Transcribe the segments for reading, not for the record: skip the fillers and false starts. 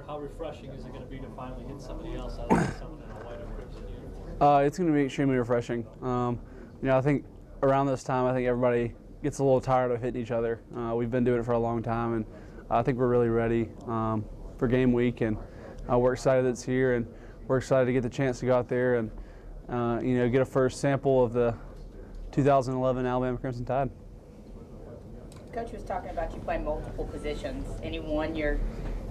Barrett, how refreshing is it going to be to finally hit somebody else out of someone in a white and crimson uniform? It's going to be extremely refreshing. I think around this time, I think everybody gets a little tired of hitting each other. We've been doing it for a long time, and I think we're really ready for game week, and we're excited that it's here, and we're excited to get the chance to go out there and get a first sample of the 2011 Alabama Crimson Tide. Coach was talking about you playing multiple positions. Anyone you're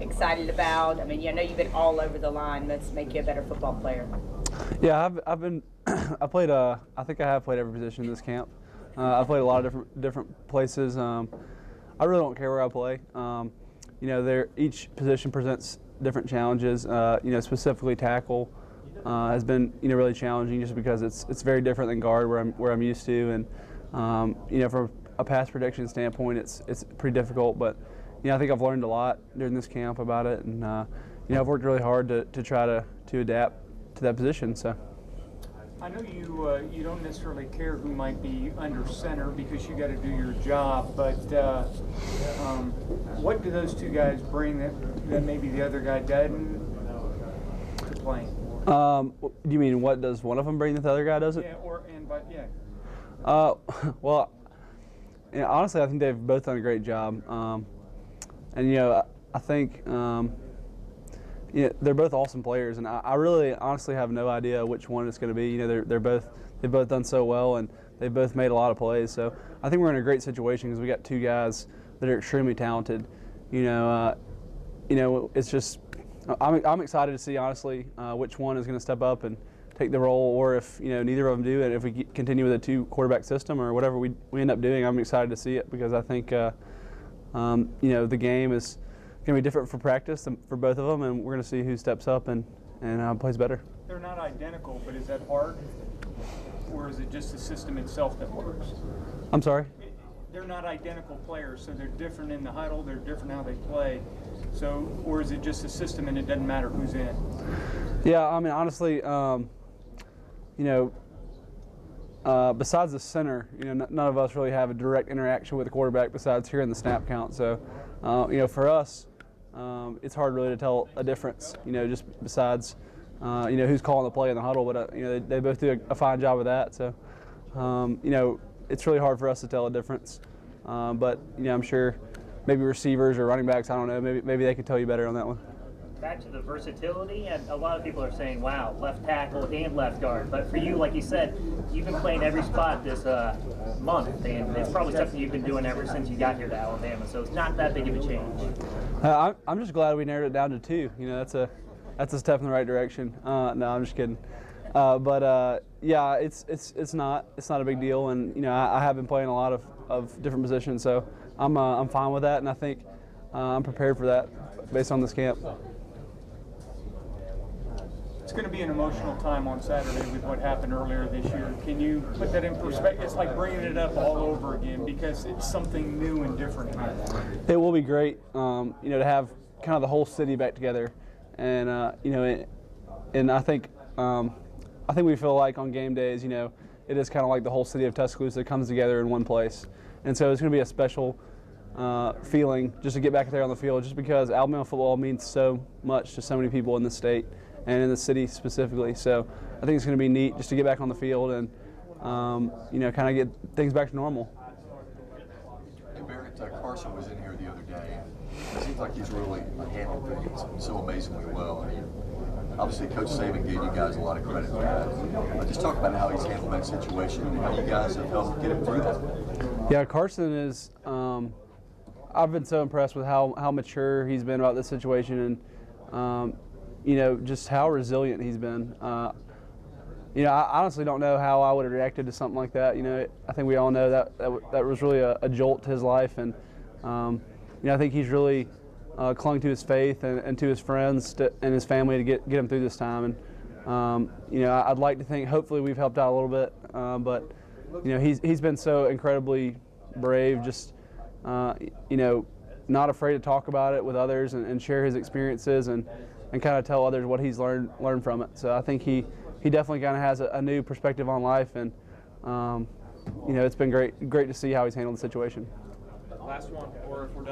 excited about? I mean, I know you've been all over the line. Let's make you a better football player. Yeah, I've been. I think I have played every position in this camp. I've played a lot of different places. I really don't care where I play. Each position presents different challenges. Specifically tackle has been really challenging just because it's very different than guard where I'm used to, and from a pass protection standpoint, it's pretty difficult. But I think I've learned a lot during this camp about it, and I've worked really hard to try to adapt to that position. So. I know you don't necessarily care who might be under center because you got to do your job, but what do those two guys bring that maybe the other guy doesn't to playing? Do you mean what does one of them bring that the other guy doesn't? Yeah, yeah. Well, honestly, I think they've both done a great job, I think. They're both awesome players, and I really honestly have no idea which one it's going to be. They've both done so well, and they've both made a lot of plays. So I think we're in a great situation because we got two guys that are extremely talented. It's just I'm excited to see honestly which one is going to step up and take the role, or if neither of them do, and if we continue with a two-quarterback system or whatever we end up doing, I'm excited to see it because I think the game is going to be different for practice for both of them, and we're going to see who steps up and plays better. They're not identical, but is that hard, or is it just the system itself that works? I'm sorry? They're not identical players, so they're different in the huddle, they're different how they play. So, or is it just the system and it doesn't matter who's in? Yeah, I mean, honestly, besides the center, none of us really have a direct interaction with the quarterback besides hearing the snap count. So, for us, it's hard really to tell a difference, just besides, who's calling the play in the huddle. But, they both do a fine job of that. So, it's really hard for us to tell a difference. But, I'm sure maybe receivers or running backs, I don't know, maybe they could tell you better on that one. Back to the versatility, and a lot of people are saying, wow, left tackle and left guard. But for you, like you said, you've been playing every spot this month, and it's probably something you've been doing ever since you got here to Alabama, so it's not that big of a change. I'm just glad we narrowed it down to two. That's a step in the right direction. No, I'm just kidding. Yeah, it's not a big deal, and I have been playing a lot of different positions, so I'm fine with that, and I think I'm prepared for that based on this camp. It's going to be an emotional time on Saturday with what happened earlier this year. Can you put that in perspective? It's like bringing it up all over again because it's something new and different here. It will be great, to have kind of the whole city back together, and and I think we feel like on game days, it is kind of like the whole city of Tuscaloosa comes together in one place, and so it's going to be a special feeling just to get back there on the field, just because Alabama football means so much to so many people in the state and in the city specifically. So I think it's going to be neat just to get back on the field and kind of get things back to normal. Hey Barrett, Carson was in here the other day. It seems like he's really handled things so amazingly well. Obviously, Coach Saban gave you guys a lot of credit for that. Just talk about how he's handled that situation and how you guys have helped get him through that. Yeah, Carson is. I've been so impressed with how mature he's been about this situation, and just how resilient he's been. I honestly don't know how I would have reacted to something like that. I think we all know that was really a jolt to his life, and I think he's really clung to his faith and to his friends and his family to get him through this time. And I'd like to think hopefully we've helped out a little bit, but he's been so incredibly brave, just not afraid to talk about it with others and share his experiences and kind of tell others what he's learned from it. So I think he definitely kind of has a new perspective on life, and it's been great to see how he's handled the situation. Last one, or if we're done.